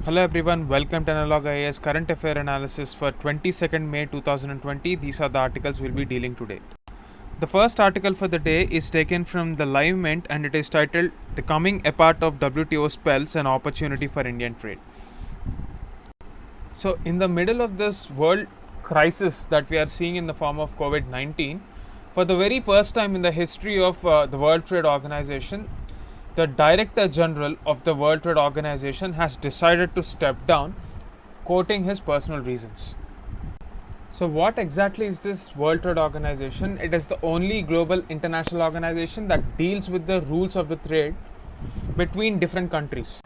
Hello everyone, welcome to Analog IAS Current Affair Analysis for 22nd May 2020. These are the articles we'll be dealing today. The first article for the day is taken from the Live Mint and it is titled "The Coming Apart of WTO Spells an Opportunity for Indian Trade." So in the middle of this world crisis that we are seeing in the form of COVID-19, for the very first time in the history of the World Trade Organization, the Director General of the World Trade Organization has decided to step down, quoting his personal reasons. So what exactly is this World Trade Organization? It is the only global international organization that deals with the rules of the trade between different countries.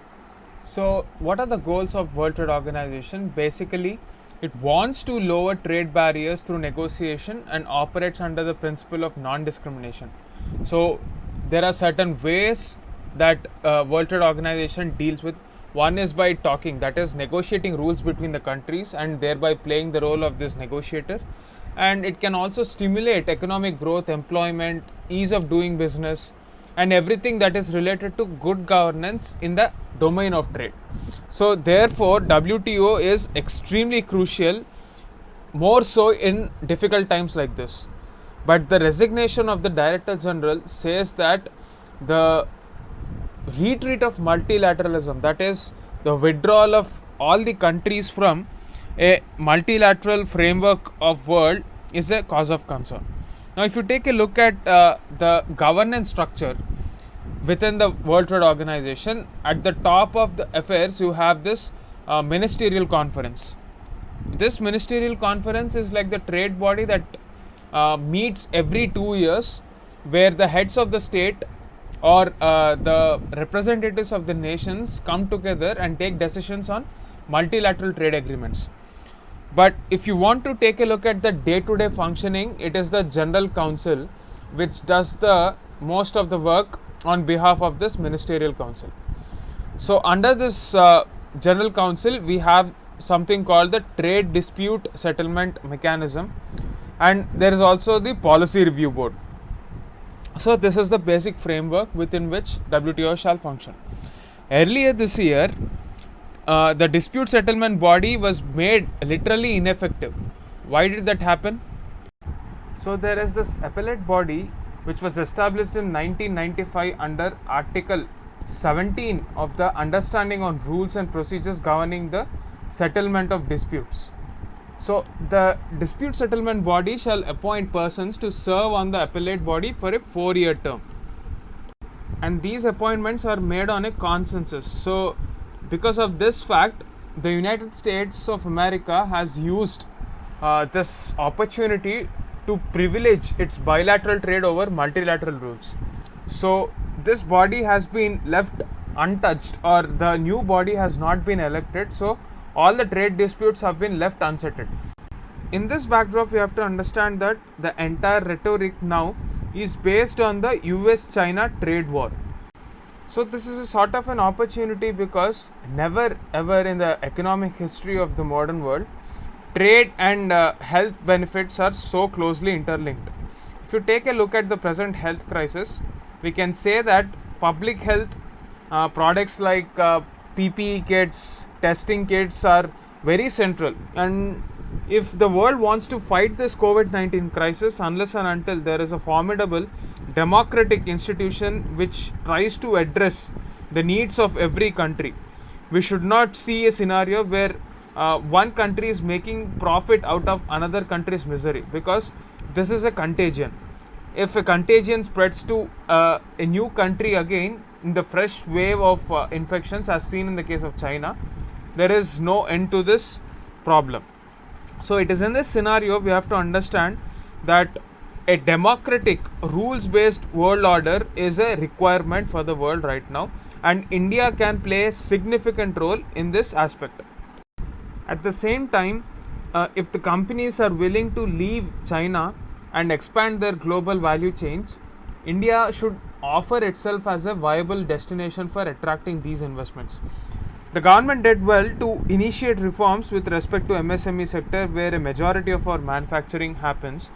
So what are the goals of World Trade Organization? Basically, it wants to lower trade barriers through negotiation and operates under the principle of non-discrimination. So there are certain ways that World Trade Organization deals with. One is by talking, that is negotiating rules between the countries and thereby playing the role of this negotiator. And it can also stimulate economic growth, employment, ease of doing business, and everything that is related to good governance in the domain of trade. So therefore WTO is extremely crucial, more so in difficult times like this. But the resignation of the Director General says that the retreat of multilateralism, that is the withdrawal of all the countries from a multilateral framework of world, is a cause of concern. Now if you take a look at the governance structure within the World Trade Organization, at the top of the affairs you have this ministerial conference. This ministerial conference is like the trade body that meets every 2 years, where the heads of the state or the representatives of the nations come together and take decisions on multilateral trade agreements. But if you want to take a look at the day-to-day functioning, it is the General Council which does the most of the work on behalf of this Ministerial Council. So under this General Council, we have something called the Trade Dispute Settlement Mechanism, and there is also the Policy Review Board. So this is the basic framework within which WTO shall function. Earlier this year, the dispute settlement body was made literally ineffective. Why did that happen? So there is this appellate body which was established in 1995 under Article 17 of the Understanding on Rules and Procedures Governing the Settlement of Disputes. So the dispute settlement body shall appoint persons to serve on the appellate body for a 4-year term, and these appointments are made on a consensus. So because of this fact, the United States of America has used this opportunity to privilege its bilateral trade over multilateral rules. So this body has been left untouched, or the new body has not been elected, so all the trade disputes have been left unsettled. In this backdrop, we have to understand that the entire rhetoric now is based on the US-China trade war. So this is a sort of an opportunity, because never ever in the economic history of the modern world, trade and health benefits are so closely interlinked. If you take a look at the present health crisis, we can say that public health products like PPE kits, testing kits are very central. And if the world wants to fight this COVID-19 crisis, unless and until there is a formidable democratic institution which tries to address the needs of every country, we should not see a scenario where one country is making profit out of another country's misery, because this is a contagion. If a contagion spreads to a new country again in the fresh wave of infections, as seen in the case of China, there is no end to this problem. So it is in this scenario we have to understand that a democratic rules-based world order is a requirement for the world right now, and India can play a significant role in this aspect. At the same time, if the companies are willing to leave China and expand their global value chains, India should offer itself as a viable destination for attracting these investments. The government did well to initiate reforms with respect to MSME sector, where a majority of our manufacturing happens,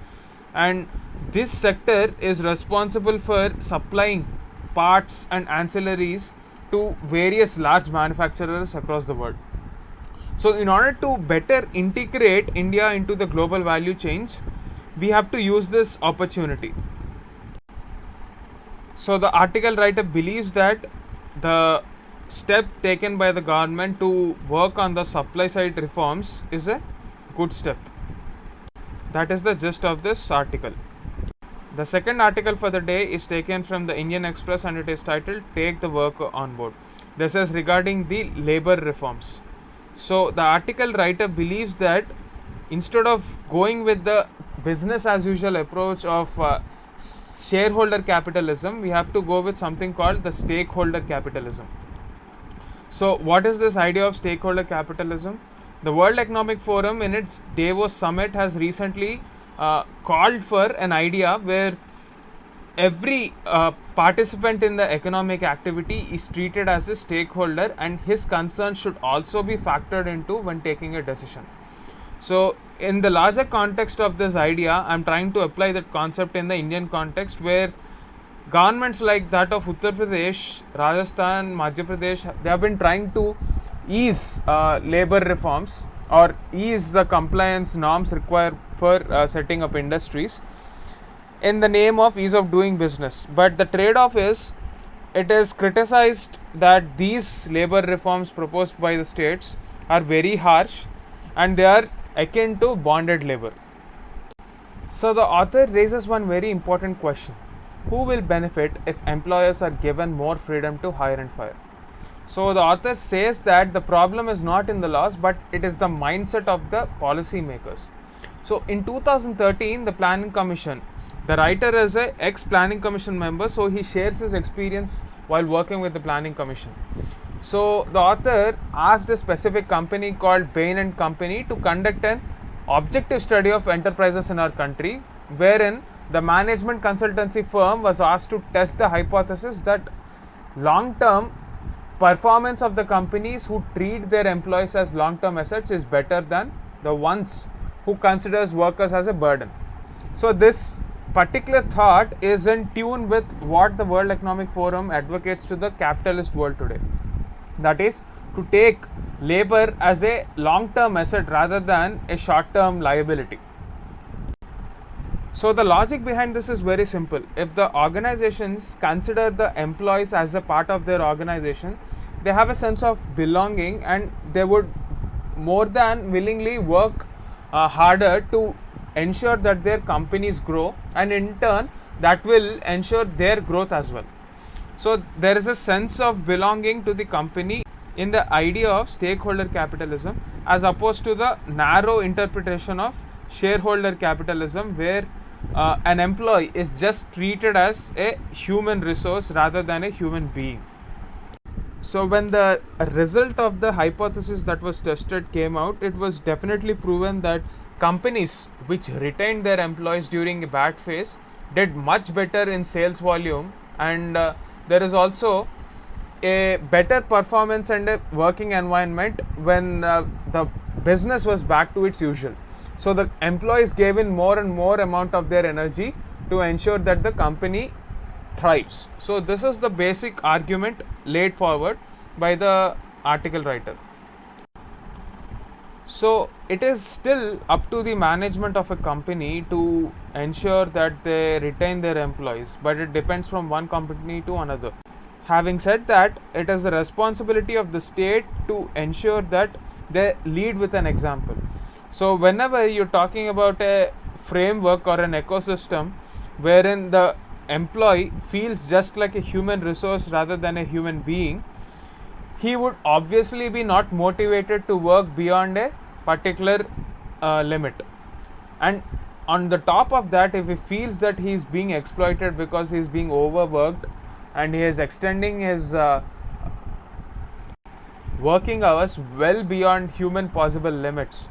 and this sector is responsible for supplying parts and ancillaries to various large manufacturers across the world. So in order to better integrate India into the global value chains, we have to use this opportunity. So the article writer believes that the step taken by the government to work on the supply side reforms is a good step. That is the gist of this article. The second article for the day is taken from the Indian Express and it is titled Take the Worker on Board. This is regarding the labor reforms. So the article writer believes that instead of going with the business as usual approach of shareholder capitalism, we have to go with something called the stakeholder capitalism. So what is this idea of stakeholder capitalism? The World Economic Forum in its Davos summit has recently called for an idea where every participant in the economic activity is treated as a stakeholder and his concerns should also be factored into when taking a decision. So in the larger context of this idea, I'm trying to apply that concept in the Indian context where governments like that of Uttar Pradesh, Rajasthan, Madhya Pradesh, they have been trying to ease labor reforms or ease the compliance norms required for setting up industries in the name of ease of doing business. But the trade-off is, it is criticized that these labor reforms proposed by the states are very harsh and they are akin to bonded labor. So the author raises one very important question. Who will benefit if employers are given more freedom to hire and fire? So the author says that the problem is not in the laws, but it is the mindset of the policy makers. So in 2013, the Planning Commission, the writer is a ex-Planning Commission member, so he shares his experience while working with the Planning Commission. So the author asked a specific company called Bain and Company to conduct an objective study of enterprises in our country, wherein the management consultancy firm was asked to test the hypothesis that long-term performance of the companies who treat their employees as long-term assets is better than the ones who considers workers as a burden. So this particular thought is in tune with what the World Economic Forum advocates to the capitalist world today. That is, to take labor as a long-term asset rather than a short-term liability. So the logic behind this is very simple. If the organizations consider the employees as a part of their organization, they have a sense of belonging and they would more than willingly work harder to ensure that their companies grow, and in turn that will ensure their growth as well. So there is a sense of belonging to the company in the idea of stakeholder capitalism, as opposed to the narrow interpretation of shareholder capitalism, where an employee is just treated as a human resource rather than a human being. So when the result of the hypothesis that was tested came out, it was definitely proven that companies which retained their employees during a bad phase did much better in sales volume, and there is also a better performance and a working environment when the business was back to its usual. So the employees gave in more and more amount of their energy to ensure that the company thrives. So this is the basic argument laid forward by the article writer. So it is still up to the management of a company to ensure that they retain their employees, but it depends from one company to another. Having said that, it is the responsibility of the state to ensure that they lead with an example. So whenever you're talking about a framework or an ecosystem wherein the employee feels just like a human resource rather than a human being, he would obviously be not motivated to work beyond a particular limit. And on the top of that, if he feels that he is being exploited because he is being overworked and he is extending his working hours well beyond human possible limits,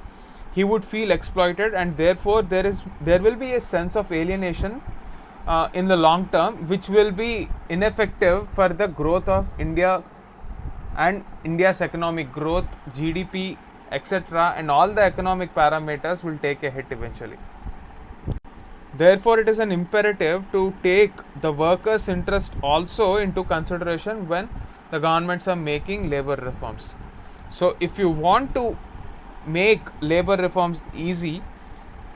he would feel exploited, and therefore there will be a sense of alienation in the long term, which will be ineffective for the growth of India and India's economic growth, GDP, etc., and all the economic parameters will take a hit eventually. Therefore, it is an imperative to take the workers' interest also into consideration when the governments are making labor reforms. So if you want to make labor reforms easy,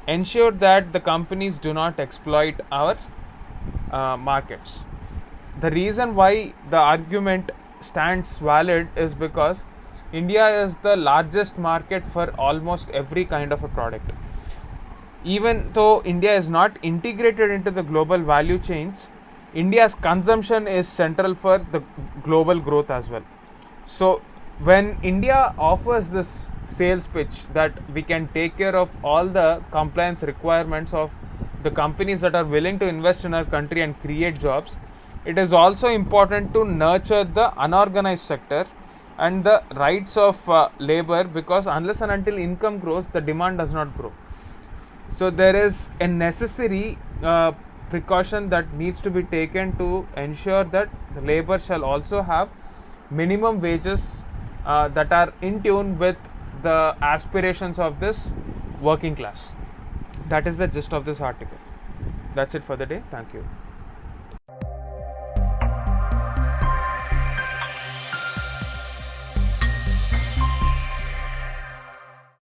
ensure that the companies do not exploit our markets. The reason why the argument stands valid is because India is the largest market for almost every kind of a product. Even though India is not integrated into the global value chains, India's consumption is central for the global growth as well. So, when India offers this sales pitch that we can take care of all the compliance requirements of the companies that are willing to invest in our country and create jobs, it is also important to nurture the unorganized sector and the rights of labor, because unless and until income grows, the demand does not grow. So there is a necessary precaution that needs to be taken to ensure that the labor shall also have minimum wages that are in tune with the aspirations of this working class. That is the gist of this article. That's it for the day. Thank you.